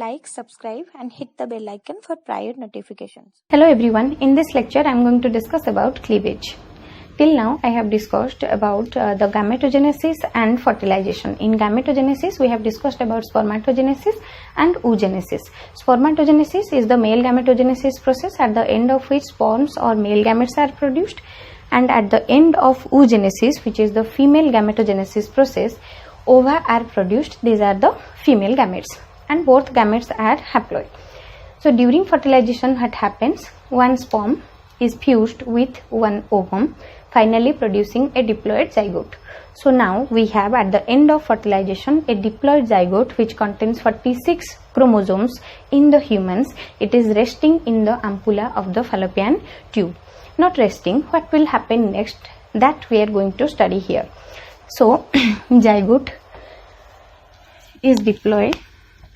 like, subscribe and hit the bell icon for prior notifications. Hello everyone, in this lecture I am going to discuss about cleavage. Till now I have discussed about the gametogenesis and fertilization. In gametogenesis we have discussed about spermatogenesis and oogenesis. Spermatogenesis is the male gametogenesis process at the end of which sperms or male gametes are produced, and at the end of oogenesis, which is the female gametogenesis process, ova are produced. These are the female gametes and both gametes are haploid. So during fertilization what happens? One sperm is fused with one ovum, finally producing a diploid zygote. So now we have at the end of fertilization a diploid zygote which contains 46 chromosomes in the humans. It is resting in the ampulla of the fallopian tube. Not resting, what will happen next? That we are going to study here. So zygote is diploid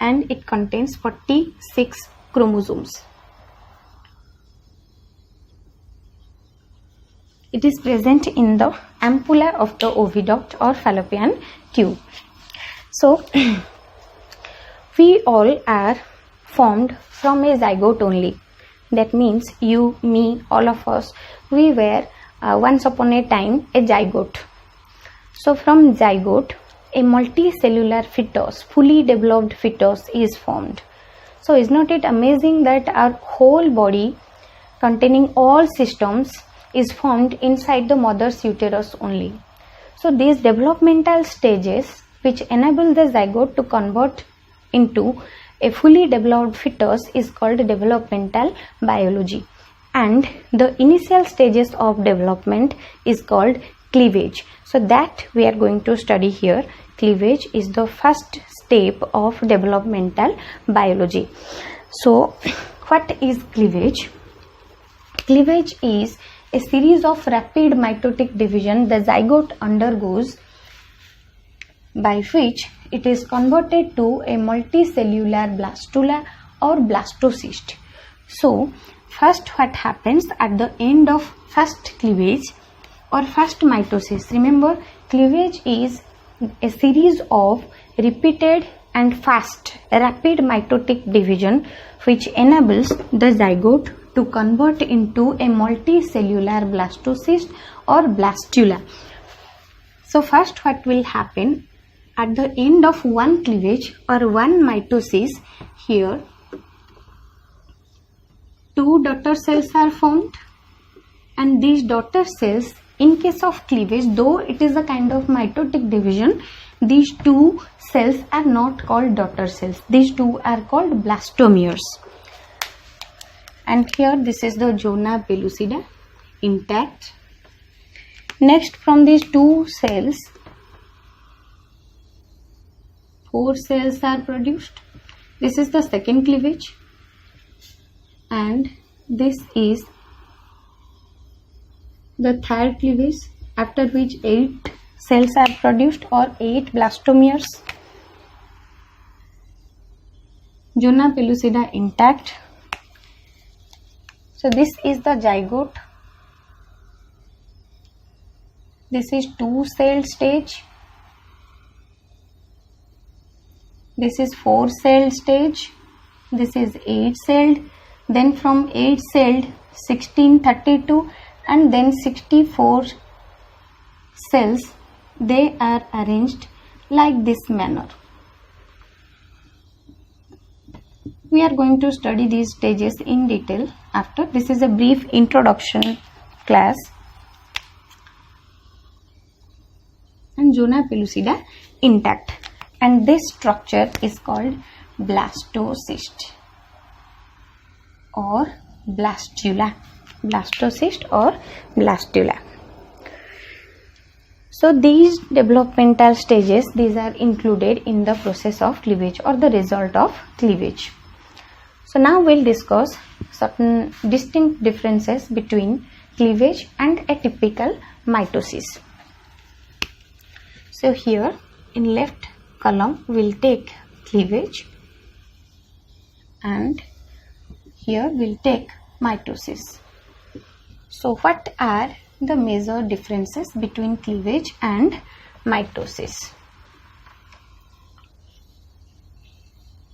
and it contains 46 chromosomes. It is present in the ampulla of the oviduct or fallopian tube. So we all are formed from a zygote only. That means you, me, all of us, we were once upon a time a zygote. So from zygote a multicellular fetus, fully developed fetus is formed. So is not it amazing that our whole body containing all systems is formed inside the mother's uterus only. So these developmental stages which enable the zygote to convert into a fully developed fetus is called developmental biology, and the initial stages of development is called cleavage. So that we are going to study here. Cleavage is the first step of developmental biology. So what is cleavage? Cleavage is a series of rapid mitotic division the zygote undergoes, by which it is converted to a multicellular blastula or blastocyst. So first what happens at the end of first cleavage or first mitosis? Remember, cleavage is a series of repeated and fast rapid mitotic division which enables the zygote to convert into a multicellular blastocyst or blastula. So first what will happen at the end of one cleavage or one mitosis? Here two daughter cells are formed, and these daughter cells, in case of cleavage, though it is a kind of mitotic division, these two cells are not called daughter cells. These two are called blastomeres. And here this is the zona pellucida intact. Next, from these two cells, 4 cells are produced. This is the second cleavage, and this is the third cleavage, after which 8 cells are produced or 8 blastomeres. Zona pellucida intact. So this is the zygote. This is 2 cell stage. This is 4 cell stage. This is 8 celled. Then from 8 celled 16, 32 and then 64 cells, they are arranged like this manner. We are going to study these stages in detail after. This is a brief introduction class. And zona pellucida intact, and this structure is called blastocyst or blastula. Blastocyst or blastula. So these developmental stages, these are included in the process of cleavage or the result of cleavage. So now we'll discuss certain distinct differences between cleavage and a typical mitosis. So here in left column we'll take cleavage, and here we'll take mitosis. So what are the major differences between cleavage and mitosis?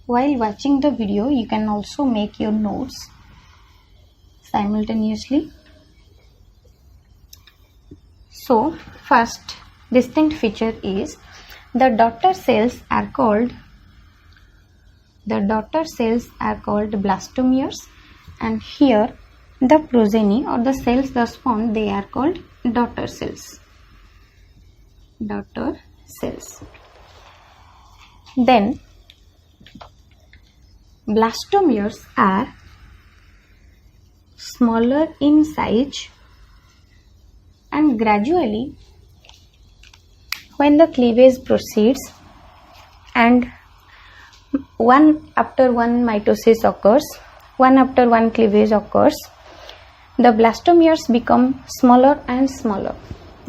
while watching the video you can also make your notes simultaneously. So first distinct feature is the daughter cells are called blastomeres, and here the progeny or the cells thus formed, they are called daughter cells. Then blastomeres are smaller in size, and gradually when the cleavage proceeds and one after one cleavage occurs, the blastomeres become smaller and smaller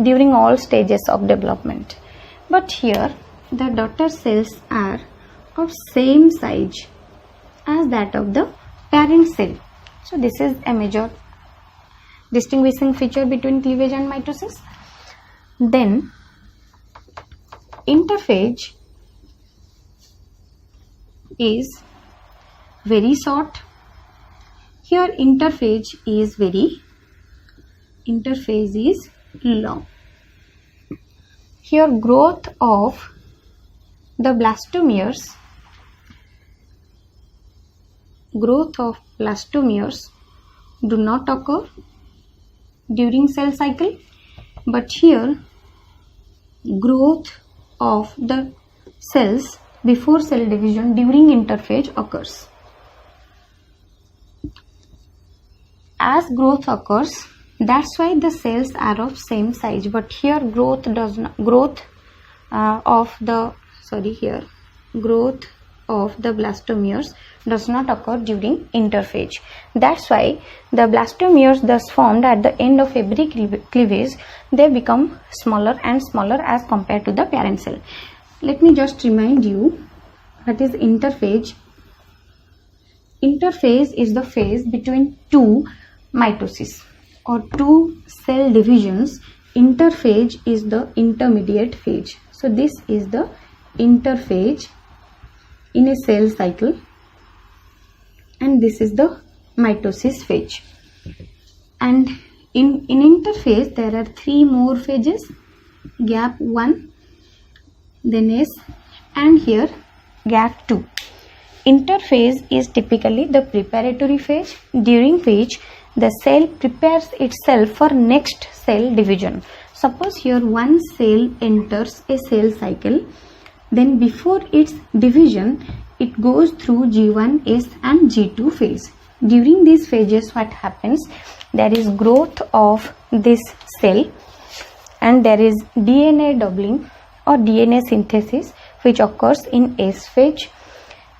during all stages of development. But here the daughter cells are of same size as that of the parent cell. So this is a major distinguishing feature between cleavage and mitosis. Then interphase is very short. Here interphase is long. Here growth of the blastomeres do not occur during cell cycle, but here growth of the cells before cell division during interphase occurs. As growth occurs, that's why the cells are of same size, but here growth of the blastomeres does not occur during interphase. That's why the blastomeres thus formed at the end of every cleavage, they become smaller and smaller as compared to the parent cell. Let me just remind you what is interphase. Interphase is the phase between two mitosis or two cell divisions. Interphase is the intermediate phase. So this is the interphase in a cell cycle, and this is the mitosis phase. And in interphase there are three more phases: gap 1, then S, and here gap 2. Interphase is typically the preparatory phase, during which the cell prepares itself for next cell division. Suppose here one cell enters a cell cycle, then before its division it goes through G1, S and G2 phase. During these phases what happens? There is growth of this cell and there is DNA doubling or DNA synthesis which occurs in S phase,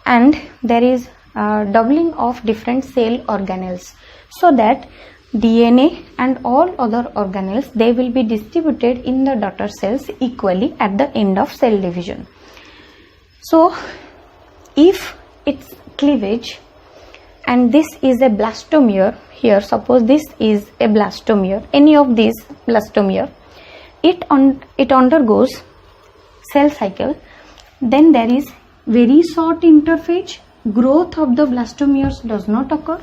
and there is doubling of different cell organelles, so that DNA and all other organelles, they will be distributed in the daughter cells equally at the end of cell division. So if it's cleavage and this is a blastomere, here suppose this is a blastomere, any of these blastomere, it undergoes cell cycle, then there is very short interphase, growth of the blastomeres does not occur,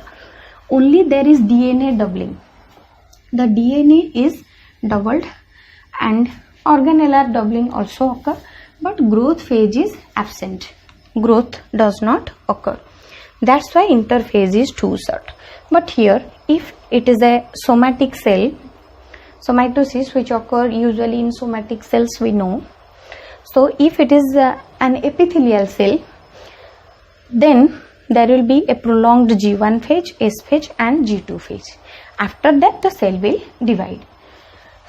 only there is DNA doubling. The DNA is doubled and organellar doubling also occur, but growth phase is absent. Growth does not occur. That's why interphase is too short. But here, if it is a somatic cell, somatosis which occur usually in somatic cells we know. So if it is an epithelial cell, then there will be a prolonged G1 phase, S phase and G2 phase. After that the cell will divide.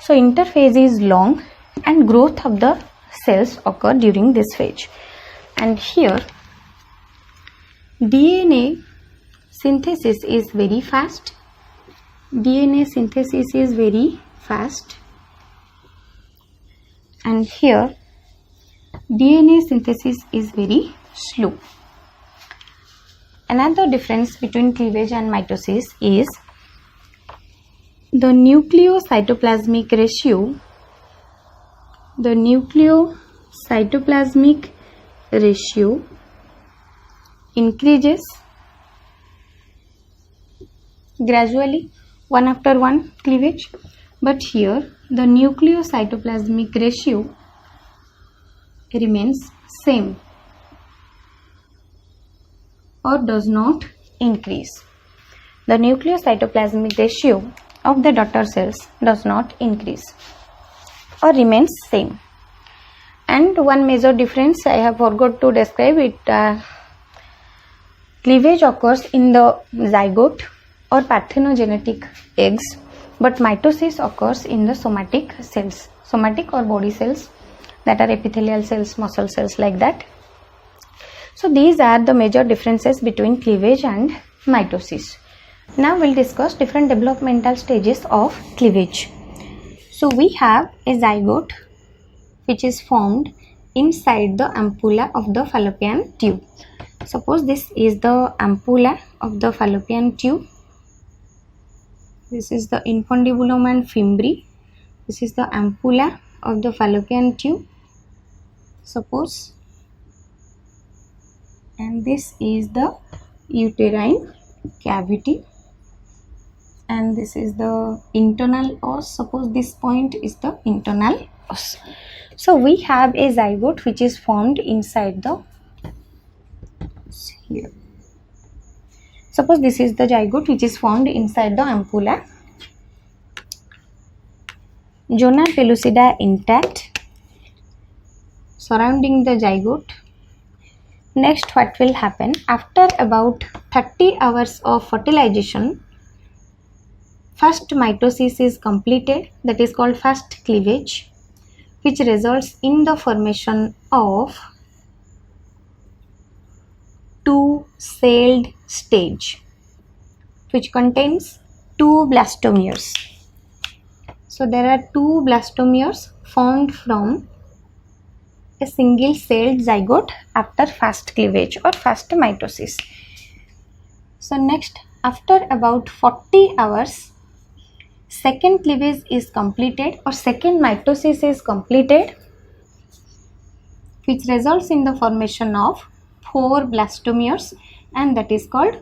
So interphase is long and growth of the cells occur during this phase. And here DNA synthesis is very fast. DNA synthesis is very fast. And here DNA synthesis is very slow. Another difference between cleavage and mitosis is the nucleocytoplasmic ratio. The nucleocytoplasmic ratio increases gradually one after one cleavage, but here the nucleocytoplasmic ratio remains same or does not increase. The nucleocytoplasmic ratio of the daughter cells does not increase or remains same. And one major difference I have forgot to describe it, cleavage occurs in the zygote or parthenogenetic eggs, but mitosis occurs in the somatic cells, somatic or body cells, that are epithelial cells, muscle cells, like that. So these are the major differences between cleavage and mitosis. Now we'll discuss different developmental stages of cleavage. So we have a zygote which is formed inside the ampulla of the fallopian tube. Suppose this is the ampulla of the fallopian tube. This is the infundibulum and fimbriae. This is the ampulla of the fallopian tube. Suppose, and this is the uterine cavity, and this is the internal os. Suppose this point is the internal os. So we have a zygote which is formed inside the here. Suppose this is the zygote which is formed inside the ampulla. Zona pellucida intact surrounding the zygote. Next, what will happen? After about 30 hours of fertilization, first mitosis is completed, that is called first cleavage, which results in the formation of two-celled stage, which contains two blastomeres. So there are two blastomeres formed from a single celled zygote after first cleavage or first mitosis. So next, after about 40 hours, second cleavage is completed or second mitosis is completed, which results in the formation of four blastomeres, and that is called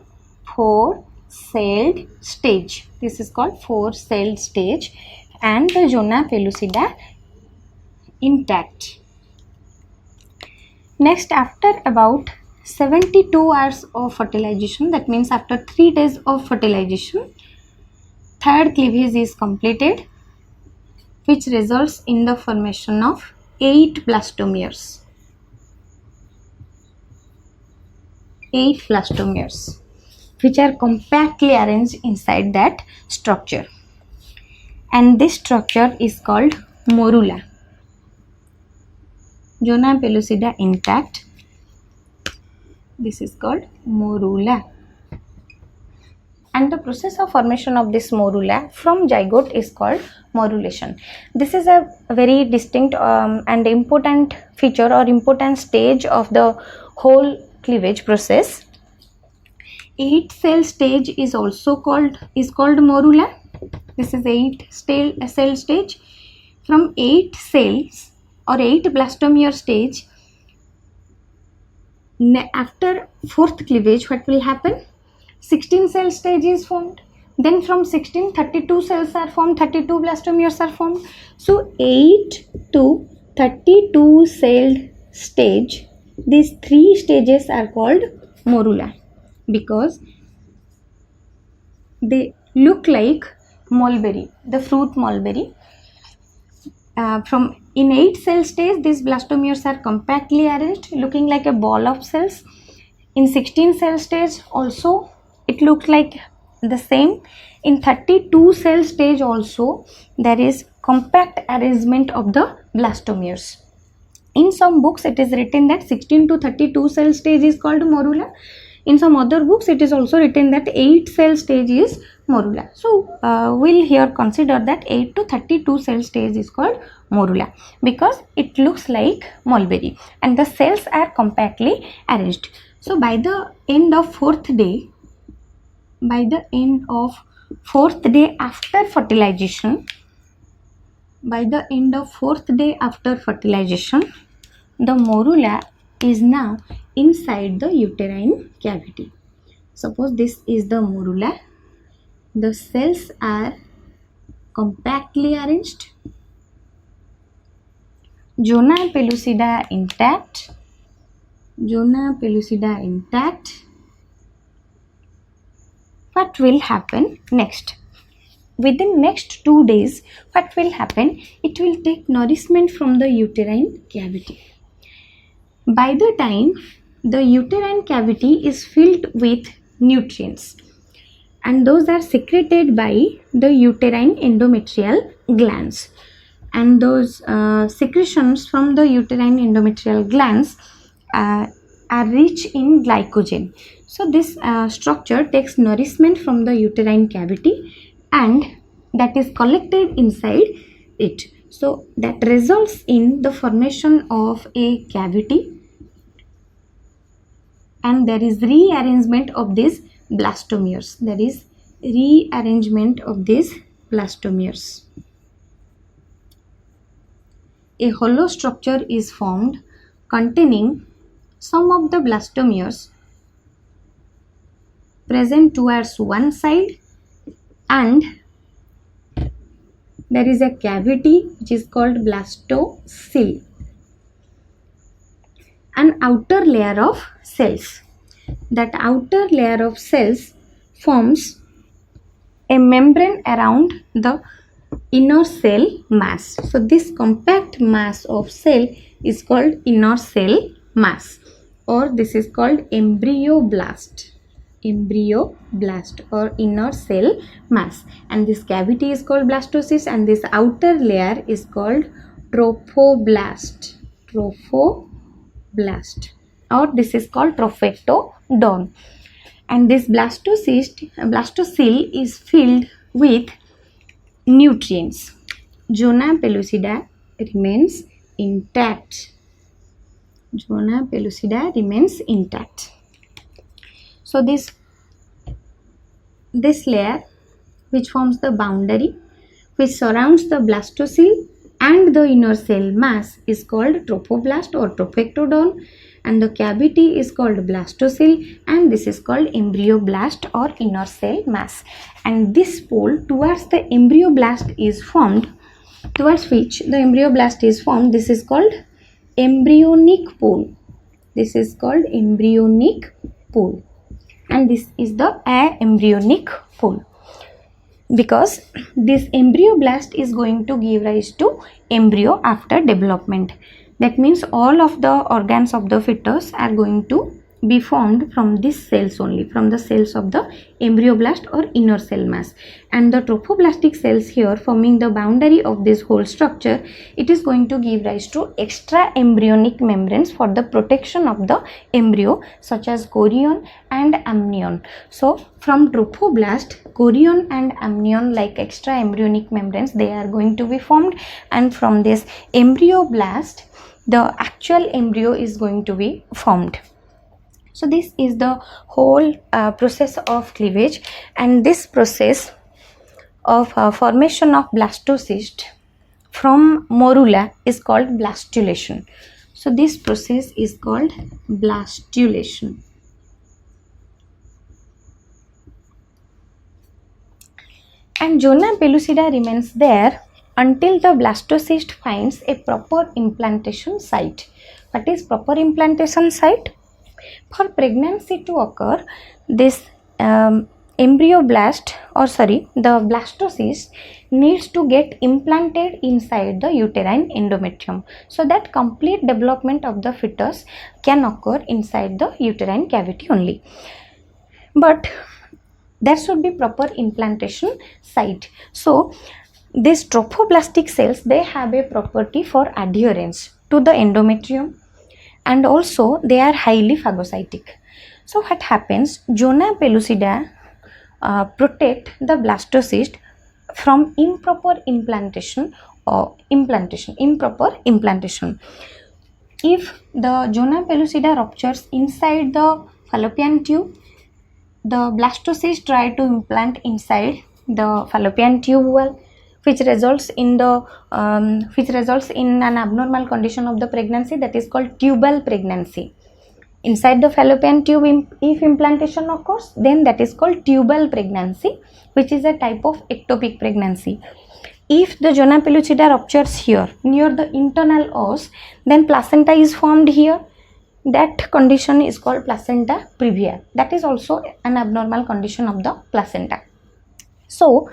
four-celled stage. This is called four-celled stage, and the zona pellucida intact. Next, after about 72 hours of fertilization, that means after 3 days of fertilization, third cleavage is completed, which results in the formation of 8 blastomeres. 8 blastomeres, which are compactly arranged inside that structure, and this structure is called morula. Zona pellucida intact. This is called morula. And the process of formation of this morula from zygote is called morulation. This is a very distinct and important feature or important stage of the whole cleavage process. 8-cell stage is also called morula. This is 8-cell stage. From 8 cells or 8 blastomere stage, after 4th cleavage, what will happen? 16-cell stage is formed. Then from 16, 32 cells are formed, 32 blastomeres are formed. So 8 to 32 celled stage, these 3 stages are called morula because they look like mulberry, the fruit mulberry. From in 8-cell stage, these blastomeres are compactly arranged, looking like a ball of cells. In 16-cell stage also it looks like the same. In 32-cell stage also there is compact arrangement of the blastomeres. In some books it is written that 16 to 32 cell stage is called morula. In some other books it is also written that 8-cell stage is morula. So we'll here consider that 8 to 32 cell stage is called morula because it looks like mulberry and the cells are compactly arranged. So by the end of 4th day, after fertilization, the morula is now inside the uterine cavity. Suppose this is the morula. The cells are compactly arranged. Zona pellucida intact. Zona pellucida intact. What will happen next? Within next 2 days, what will happen? It will take nourishment from the uterine cavity. By the time the uterine cavity is filled with nutrients, and those are secreted by the uterine endometrial glands, and those secretions from the uterine endometrial glands are rich in glycogen. So this structure takes nourishment from the uterine cavity and that is collected inside it. So that results in the formation of a cavity, and there is rearrangement of these blastomeres. There is rearrangement of these blastomeres. A hollow structure is formed containing some of the blastomeres present towards one side, and there is a cavity which is called blastocele, an outer layer of cells. That outer layer of cells forms a membrane around the inner cell mass. So this compact mass of cell is called inner cell mass, or this is called embryoblast. Embryoblast or inner cell mass, and this cavity is called blastocyst, and this outer layer is called trophoblast. Trophoblast, or this is called trophectoderm. And this blastocele is filled with nutrients. Zona pellucida remains intact. Zona pellucida remains intact. So this layer which forms the boundary which surrounds the blastocele and the inner cell mass is called trophoblast or trophectoderm, and the cavity is called blastocele, and this is called embryoblast or inner cell mass. And this pole towards the embryoblast is formed, towards which the embryoblast is formed, this is called embryonic pole. This is called embryonic pole, and this is the embryonic pole, because this embryoblast is going to give rise to embryo after development. That means all of the organs of the fetus are going to be formed from these cells only, from the cells of the embryoblast or inner cell mass. And the trophoblastic cells here forming the boundary of this whole structure, it is going to give rise to extra embryonic membranes for the protection of the embryo, such as chorion and amnion. So from trophoblast, chorion and amnion, like extra embryonic membranes, they are going to be formed, and from this embryoblast the actual embryo is going to be formed. So this is the whole process of cleavage, and this process of formation of blastocyst from morula is called blastulation. So this process is called blastulation. And zona pellucida remains there until the blastocyst finds a proper implantation site. What is proper implantation site? For pregnancy to occur, this the blastocyst needs to get implanted inside the uterine endometrium, so that complete development of the fetus can occur inside the uterine cavity only. But there should be proper implantation site. So these trophoblastic cells, they have a property for adherence to the endometrium, and also they are highly phagocytic. So what happens? Zona pellucida protect the blastocyst from improper implantation. If the zona pellucida ruptures inside the fallopian tube, the blastocyst try to implant inside the fallopian tube wall, which results in an abnormal condition of the pregnancy, that is called tubal pregnancy. inside the fallopian tube. If implantation occurs, then that is called tubal pregnancy, which is a type of ectopic pregnancy. If the zona pellucida ruptures here near the internal os, then placenta is formed here. That condition is called placenta previa. That is also an abnormal condition of the placenta. So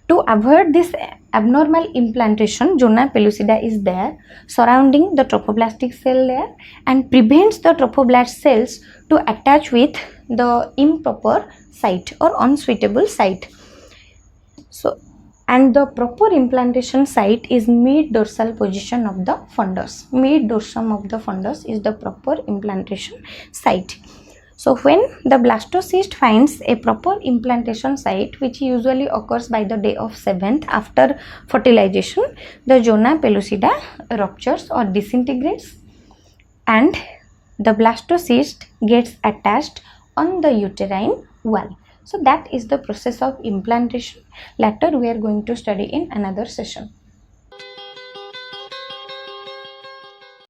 to avoid this abnormal implantation, zona pellucida is there surrounding the trophoblastic cell layer and prevents the trophoblast cells to attach with the improper site or unsuitable site. So, and the proper implantation site is mid dorsal position of the fundus. Mid dorsum of the fundus is the proper implantation site. So when the blastocyst finds a proper implantation site, which usually occurs by the day of 7th after fertilization, the zona pellucida ruptures or disintegrates and the blastocyst gets attached on the uterine wall. So that is the process of implantation. Later we are going to study in another session.